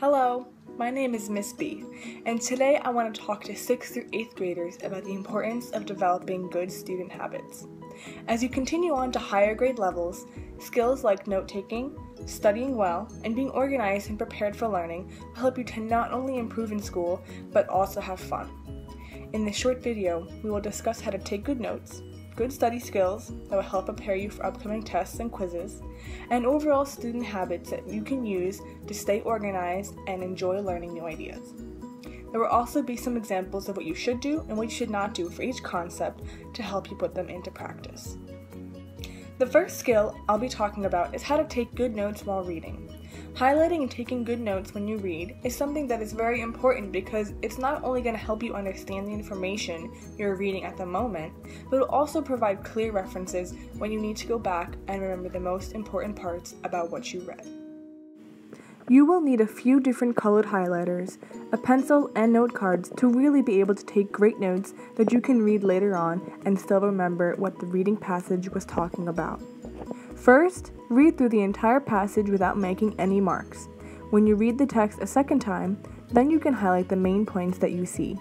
Hello, my name is Miss B, and today I want to talk to 6th through 8th graders about the importance of developing good student habits. As you continue on to higher grade levels, skills like note-taking, studying well, and being organized and prepared for learning will help you to not only improve in school, but also have fun. In this short video, we will discuss how to take good notes, good study skills that will help prepare you for upcoming tests and quizzes, and overall student habits that you can use to stay organized and enjoy learning new ideas. There will also be some examples of what you should do and what you should not do for each concept to help you put them into practice. The first skill I'll be talking about is how to take good notes while reading. Highlighting and taking good notes when you read is something that is very important because it's not only going to help you understand the information you're reading at the moment, but it will also provide clear references when you need to go back and remember the most important parts about what you read. You will need a few different colored highlighters, a pencil, and note cards to really be able to take great notes that you can read later on and still remember what the reading passage was talking about. First, read through the entire passage without making any marks. When you read the text a second time, then you can highlight the main points that you see.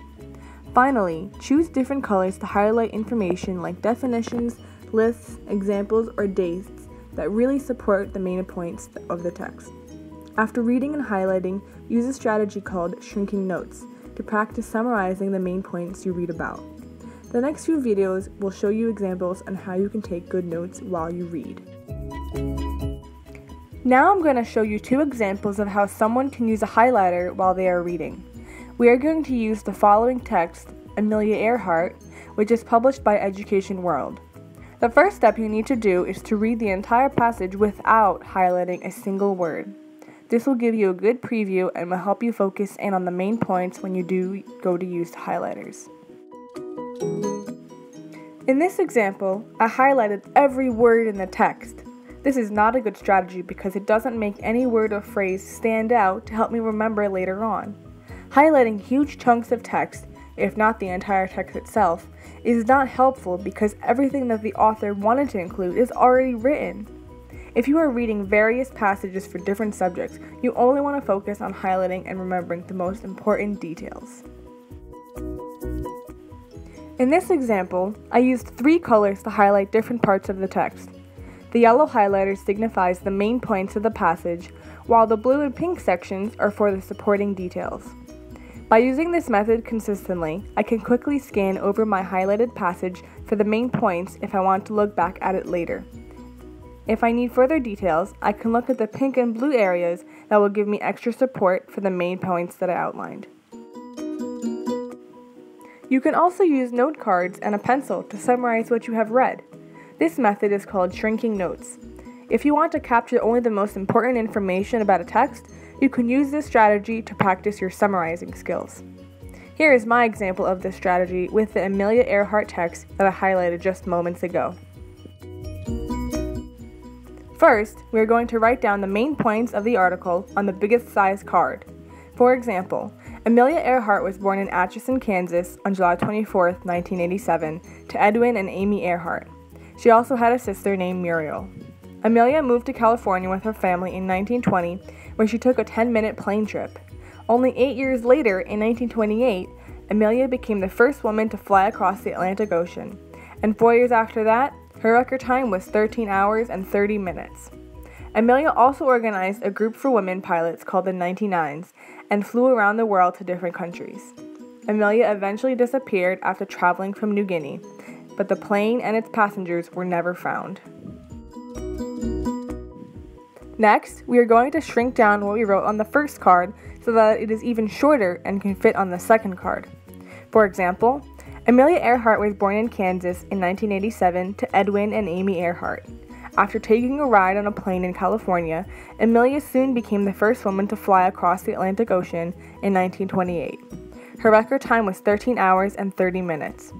Finally, choose different colors to highlight information like definitions, lists, examples, or dates that really support the main points of the text. After reading and highlighting, use a strategy called shrinking notes to practice summarizing the main points you read about. The next few videos will show you examples on how you can take good notes while you read. Now I'm going to show you two examples of how someone can use a highlighter while they are reading. We are going to use the following text, Amelia Earhart, which is published by Education World. The first step you need to do is to read the entire passage without highlighting a single word. This will give you a good preview and will help you focus in on the main points when you do go to use the highlighters. In this example, I highlighted every word in the text. This is not a good strategy because it doesn't make any word or phrase stand out to help me remember later on. Highlighting huge chunks of text, if not the entire text itself, is not helpful because everything that the author wanted to include is already written. If you are reading various passages for different subjects, you only want to focus on highlighting and remembering the most important details. In this example, I used 3 colors to highlight different parts of the text. The yellow highlighter signifies the main points of the passage, while the blue and pink sections are for the supporting details. By using this method consistently, I can quickly scan over my highlighted passage for the main points if I want to look back at it later. If I need further details, I can look at the pink and blue areas that will give me extra support for the main points that I outlined. You can also use note cards and a pencil to summarize what you have read. This method is called shrinking notes. If you want to capture only the most important information about a text, you can use this strategy to practice your summarizing skills. Here is my example of this strategy with the Amelia Earhart text that I highlighted just moments ago. First, we are going to write down the main points of the article on the biggest size card. For example, Amelia Earhart was born in Atchison, Kansas on July 24, 1987, to Edwin and Amy Earhart. She also had a sister named Muriel. Amelia moved to California with her family in 1920, where she took a 10-minute plane trip. Only 8 years later, in 1928, Amelia became the first woman to fly across the Atlantic Ocean, and 4 years after that, her record time was 13 hours and 30 minutes. Amelia also organized a group for women pilots called the 99s and flew around the world to different countries. Amelia eventually disappeared after traveling from New Guinea, but the plane and its passengers were never found. Next, we are going to shrink down what we wrote on the first card so that it is even shorter and can fit on the second card. For example, Amelia Earhart was born in Kansas in 1987 to Edwin and Amy Earhart. After taking a ride on a plane in California, Amelia soon became the first woman to fly across the Atlantic Ocean in 1928. Her record time was 13 hours and 30 minutes.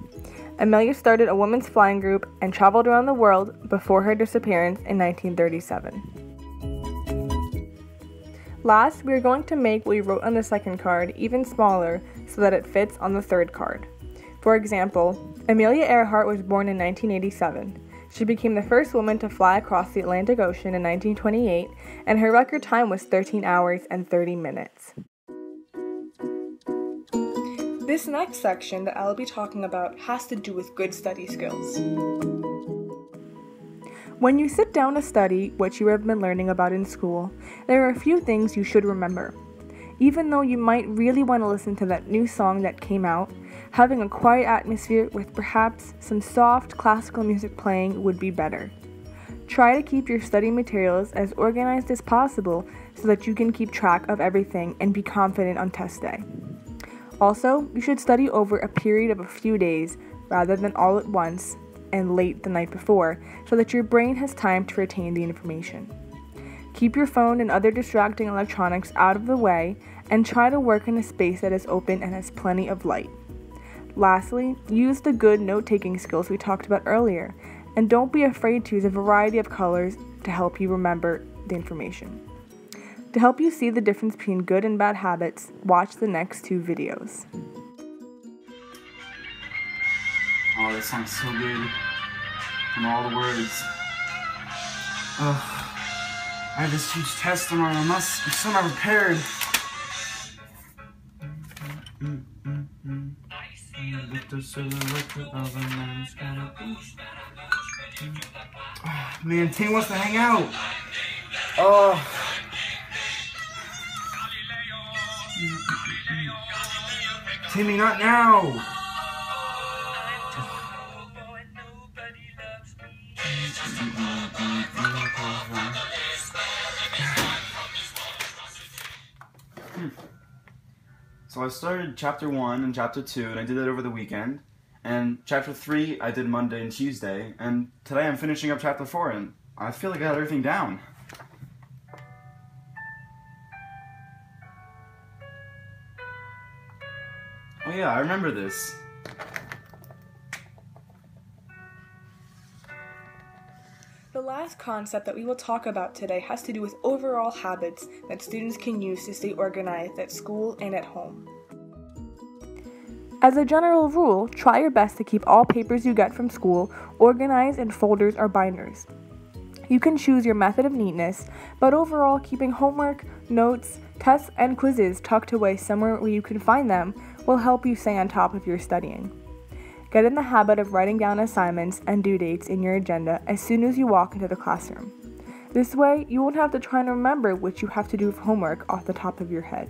Amelia started a women's flying group and traveled around the world before her disappearance in 1937. Last, we are going to make what we wrote on the second card even smaller so that it fits on the third card. For example, Amelia Earhart was born in 1987. She became the first woman to fly across the Atlantic Ocean in 1928, and her record time was 13 hours and 30 minutes. This next section that I'll be talking about has to do with good study skills. When you sit down to study what you have been learning about in school, there are a few things you should remember. Even though you might really want to listen to that new song that came out, having a quiet atmosphere with perhaps some soft classical music playing would be better. Try to keep your study materials as organized as possible so that you can keep track of everything and be confident on test day. Also, you should study over a period of a few days rather than all at once and late the night before so that your brain has time to retain the information. Keep your phone and other distracting electronics out of the way and try to work in a space that is open and has plenty of light. Lastly, use the good note-taking skills we talked about earlier, and don't be afraid to use a variety of colors to help you remember the information. To help you see the difference between good and bad habits, watch the next two videos. Oh, that song's so good. And all the words. Ugh. I have this huge test tomorrow. I'm so not prepared. Oh, man, Tim wants to hang out. Oh. Timmy, not now. So I started chapter 1 and chapter 2, and I did that over the weekend. And chapter 3 I did Monday and Tuesday, and today I'm finishing up chapter 4, and I feel like I got everything down. Oh yeah, I remember this. The last concept that we will talk about today has to do with overall habits that students can use to stay organized at school and at home. As a general rule, try your best to keep all papers you get from school organized in folders or binders. You can choose your method of neatness, but overall, keeping homework, notes, tests, and quizzes tucked away somewhere where you can find them will help you stay on top of your studying. Get in the habit of writing down assignments and due dates in your agenda as soon as you walk into the classroom. This way, you won't have to try and remember what you have to do for homework off the top of your head.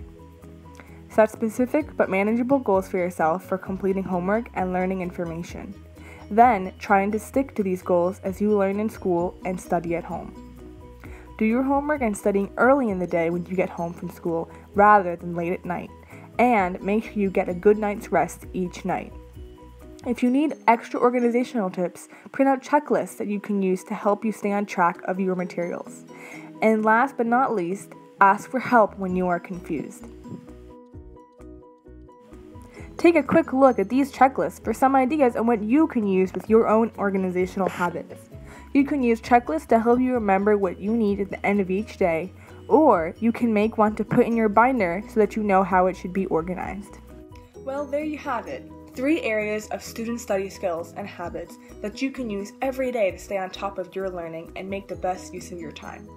Set specific but manageable goals for yourself for completing homework and learning information. Then, trying to stick to these goals as you learn in school and study at home. Do your homework and studying early in the day when you get home from school rather than late at night, and make sure you get a good night's rest each night. If you need extra organizational tips, print out checklists that you can use to help you stay on track of your materials. And last but not least, ask for help when you are confused. Take a quick look at these checklists for some ideas on what you can use with your own organizational habits. You can use checklists to help you remember what you need at the end of each day, or you can make one to put in your binder so that you know how it should be organized. Well, there you have it. 3 areas of student study skills and habits that you can use every day to stay on top of your learning and make the best use of your time.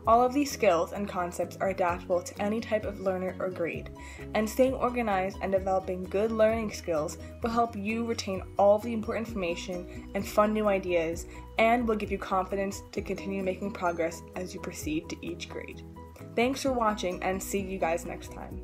All of these skills and concepts are adaptable to any type of learner or grade, and staying organized and developing good learning skills will help you retain all the important information and fun new ideas, and will give you confidence to continue making progress as you proceed to each grade. Thanks for watching, and see you guys next time.